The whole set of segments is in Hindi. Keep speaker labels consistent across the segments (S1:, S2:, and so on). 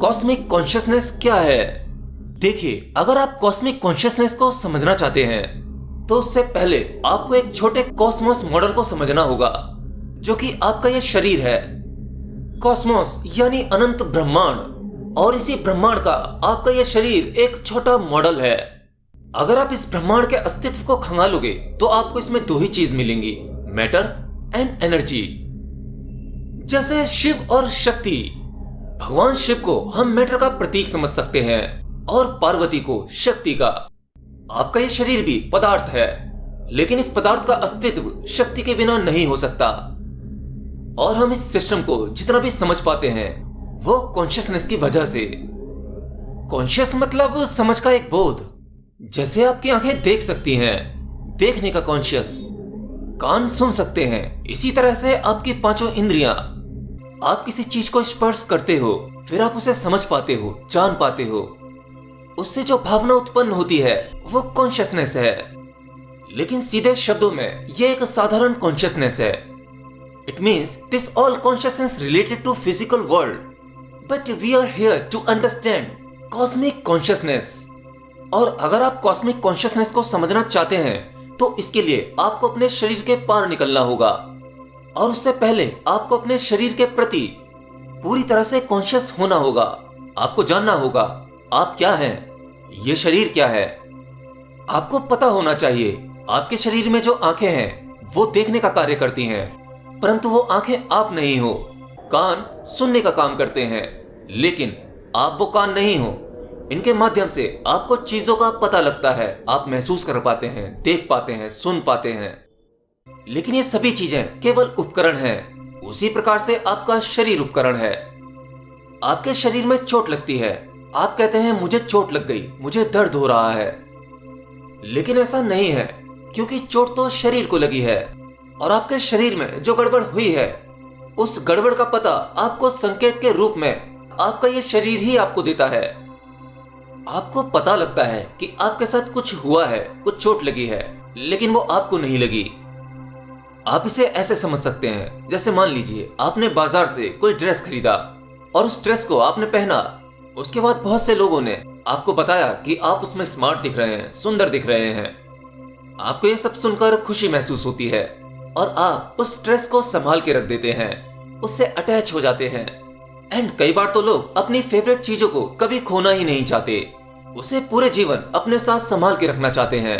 S1: कॉस्मिक कॉन्शियसनेस क्या है? देखिए, अगर आप कॉस्मिक कॉन्शियसनेस को समझना चाहते हैं तो उससे पहले आपको एक छोटे कॉस्मोस मॉडल को समझना होगा, जो कि आपका यह शरीर है। कॉस्मोस यानी अनंत ब्रह्मांड, और इसी ब्रह्मांड का आपका यह शरीर एक छोटा मॉडल है। अगर आप इस ब्रह्मांड के अस्तित्व को खंगालोगे तो आपको इसमें दो ही चीज मिलेंगी, मैटर एंड एनर्जी। जैसे शिव और शक्ति, भगवान शिव को हम मैटर का प्रतीक समझ सकते हैं और पार्वती को शक्ति का। आपका यह शरीर भी पदार्थ है, लेकिन इस पदार्थ का अस्तित्व शक्ति के बिना नहीं हो सकता। और हम इस सिस्टम को जितना भी समझ पाते हैं वो कॉन्शियसनेस की वजह से। कॉन्शियस मतलब समझ का एक बोध। जैसे आपकी आंखें देख सकती हैं, देखने का कॉन्शियस, कान सुन सकते हैं, इसी तरह से आपकी पांचों इंद्रियां, आप किसी चीज को स्पर्श करते हो, फिर आप उसे समझ पाते हो, जान पाते हो। उससे जो भावना उत्पन्न होती है वो कॉन्शियसनेस है। लेकिन सीधे शब्दों में यह एक साधारण कॉन्शियसनेस है। It means this all consciousness related to physical world, but we are here to understand cosmic consciousness. और अगर आप कॉस्मिक कॉन्शियसनेस को समझना चाहते हैं तो इसके लिए आपको अपने शरीर के पार निकलना होगा, और उससे पहले आपको अपने शरीर के प्रति पूरी तरह से कॉन्शियस होना होगा। आपको जानना होगा आप क्या हैं, ये शरीर क्या है। आपको पता होना चाहिए आपके शरीर में जो आंखें हैं वो देखने का कार्य करती हैं, परंतु वो आंखें आप नहीं हो। कान सुनने का काम करते हैं, लेकिन आप वो कान नहीं हो। इनके माध्यम से आपको चीजों का पता लगता है, आप महसूस कर पाते हैं, देख पाते हैं, सुन पाते हैं। लेकिन ये सभी चीजें केवल उपकरण हैं। उसी प्रकार से आपका शरीर उपकरण है। आपके शरीर में चोट लगती है, आप कहते हैं मुझे चोट लग गई, मुझे दर्द हो रहा है। लेकिन ऐसा नहीं है, क्योंकि चोट तो शरीर को लगी है, और आपके शरीर में जो गड़बड़ हुई है उस गड़बड़ का पता आपको संकेत के रूप में आपका ये शरीर ही आपको देता है। आपको पता लगता है कि आपके साथ कुछ हुआ है, कुछ चोट लगी है, लेकिन वो आपको नहीं लगी। आप इसे ऐसे समझ सकते हैं, जैसे मान लीजिए आपने बाजार से कोई ड्रेस खरीदा और उस ड्रेस को आपने पहना। उसके बाद बहुत से लोगों ने आपको बताया कि आप उसमें स्मार्ट दिख रहे हैं, सुंदर दिख रहे हैं। आपको यह सब सुनकर खुशी महसूस होती है और आप उस ड्रेस को संभाल के रख देते हैं, उससे अटैच हो जाते हैं। एंड कई बार तो लोग अपनी फेवरेट चीजों को कभी खोना ही नहीं चाहते, उसे पूरे जीवन अपने साथ संभाल के रखना चाहते हैं।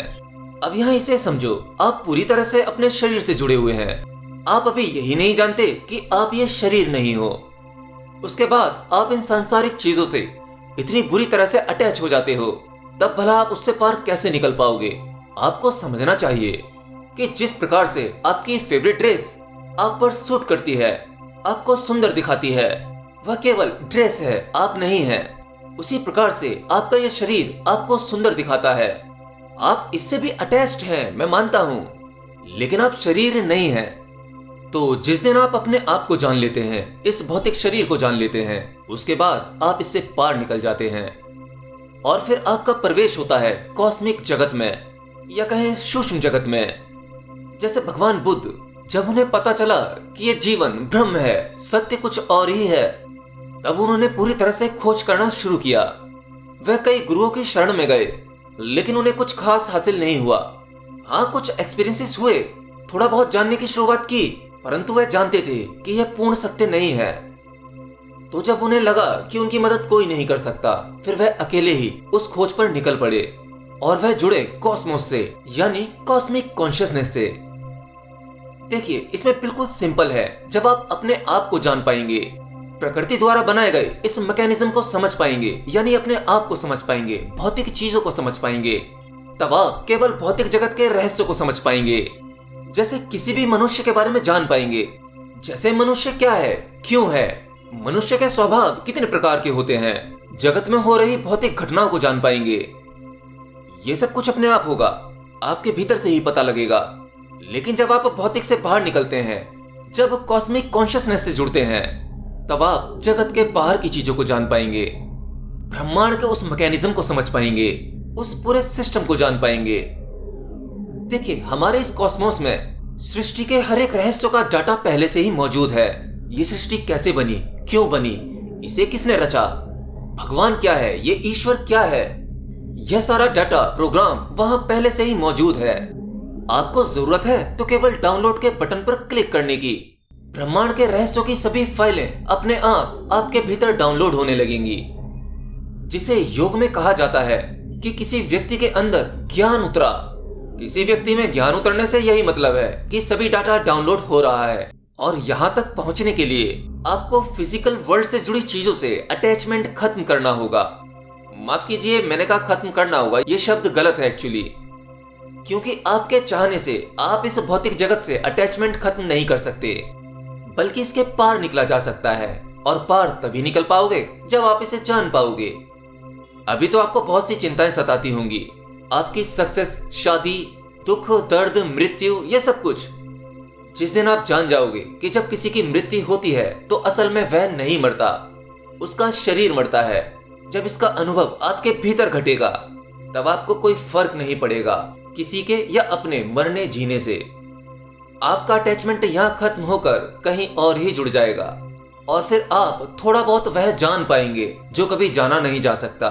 S1: अब यहाँ इसे समझो, आप पूरी तरह से अपने शरीर से जुड़े हुए हैं। आप अभी यही नहीं जानते कि आप ये शरीर नहीं हो। उसके बाद आप इन सांसारिक चीजों से इतनी बुरी तरह से अटैच हो जाते हो, तब भला आप उससे पार कैसे निकल पाओगे? आपको समझना चाहिए कि जिस प्रकार से आपकी फेवरेट ड्रेस आप पर सूट करती है, आपको सुंदर दिखाती है, वह केवल ड्रेस है, आप नहीं है। उसी प्रकार से आपका यह शरीर आपको सुंदर दिखाता है। आप इससे भी अटैच्ड हैं, मैं मानता हूं, लेकिन आप शरीर नहीं हैं। तो जिस दिन आप अपने आप को जान लेते हैं, इस भौतिक शरीर को जान लेते हैं, उसके बाद आप इससे पार निकल जाते हैं और फिर आपका प्रवेश होता है कॉस्मिक जगत में, या कहें सूक्ष्म जगत में। जैसे भगवान बुद्ध, जब उन्हें पता चला कि ये जीवन भ्रम है, सत्य कुछ और ही है, तब उन्होंने पूरी तरह से खोज करना शुरू किया। वह कई गुरुओं की शरण में गए, लेकिन उन्हें कुछ खास हासिल नहीं हुआ। हाँ, कुछ एक्सपीरियंसेस हुए, थोड़ा बहुत जानने की शुरुआत की, परंतु वह जानते थे कि यह पूर्ण सत्य नहीं है। तो जब उन्हें लगा कि उनकी मदद कोई नहीं कर सकता, फिर वह अकेले ही उस खोज पर निकल पड़े और वह जुड़े कॉस्मोस से, यानी कॉस्मिक कॉन्शियसनेस से। देखिए, इसमें बिल्कुल सिंपल है। जब आप अपने आप को जान पाएंगे, प्रकृति द्वारा बनाए गए इस मैकेनिज्म को समझ पाएंगे, यानी अपने आप को समझ पाएंगे, भौतिक चीजों को समझ पाएंगे, तब आप केवल भौतिक जगत के रहस्य को समझ पाएंगे। जैसे किसी भी मनुष्य के बारे में जान पाएंगे, जैसे मनुष्य क्या है, क्यों है, मनुष्य के स्वभाव कितने प्रकार के होते हैं, जगत में हो रही भौतिक घटनाओं को जान पाएंगे। ये सब कुछ अपने आप होगा, आपके भीतर से ही पता लगेगा। लेकिन जब आप भौतिक से बाहर निकलते हैं, जब कॉस्मिक कॉन्शियसनेस से जुड़ते हैं, तब आप जगत के बाहर की चीजों को जान पाएंगे, ब्रह्मांड के उस मैकेनिज्म को समझ पाएंगे, उस पूरे सिस्टम को जान पाएंगे। देखिए, हमारे इस कॉस्मोस में सृष्टि के हर एक रहस्य का डाटा पहले से ही मौजूद है। ये सृष्टि कैसे बनी, क्यों बनी, इसे किसने रचा, भगवान क्या है, ये ईश्वर क्या है, यह सारा डाटा प्रोग्राम वहां पहले से ही मौजूद है। आपको जरूरत है तो केवल डाउनलोड के बटन पर क्लिक करने की। ब्रह्मांड के रहस्यों की सभी फाइलें अपने आप आपके भीतर डाउनलोड होने लगेंगी, जिसे योग में कहा जाता है कि किसी व्यक्ति के अंदर ज्ञान उतरा। किसी व्यक्ति में ज्ञान उतरने से यही मतलब है कि सभी डाटा डाउनलोड हो रहा है। और यहाँ तक पहुंचने के लिए आपको फिजिकल वर्ल्ड से जुड़ी चीजों से अटैचमेंट खत्म करना होगा। माफ कीजिए, मैंने कहा खत्म करना होगा, ये शब्द गलत है एक्चुअली, क्योंकि आपके चाहने से आप इस भौतिक जगत से अटैचमेंट खत्म नहीं कर सकते, बल्कि इसके पार निकला जा सकता है। और पार तभी निकल पाओगे जब आप इसे जान पाओगे। अभी तो आपको बहुत सी चिंताएं सताती होंगी, आपकी सक्सेस, शादी, दुख, दर्द, मृत्यु, ये सब कुछ। जिस दिन आप जान जाओगे कि जब किसी की मृत्यु होती है तो असल में वह नहीं मरता, उसका शरीर मरता है, जब इसका अनुभव आपके भीतर घटेगा, तब आपको कोई फर्क नहीं पड़ेगा किसी के या अपने मरने जीने से। आपका अटैचमेंट यहाँ खत्म होकर कहीं और ही जुड़ जाएगा, और फिर आप थोड़ा बहुत वह जान पाएंगे जो कभी जाना नहीं जा सकता।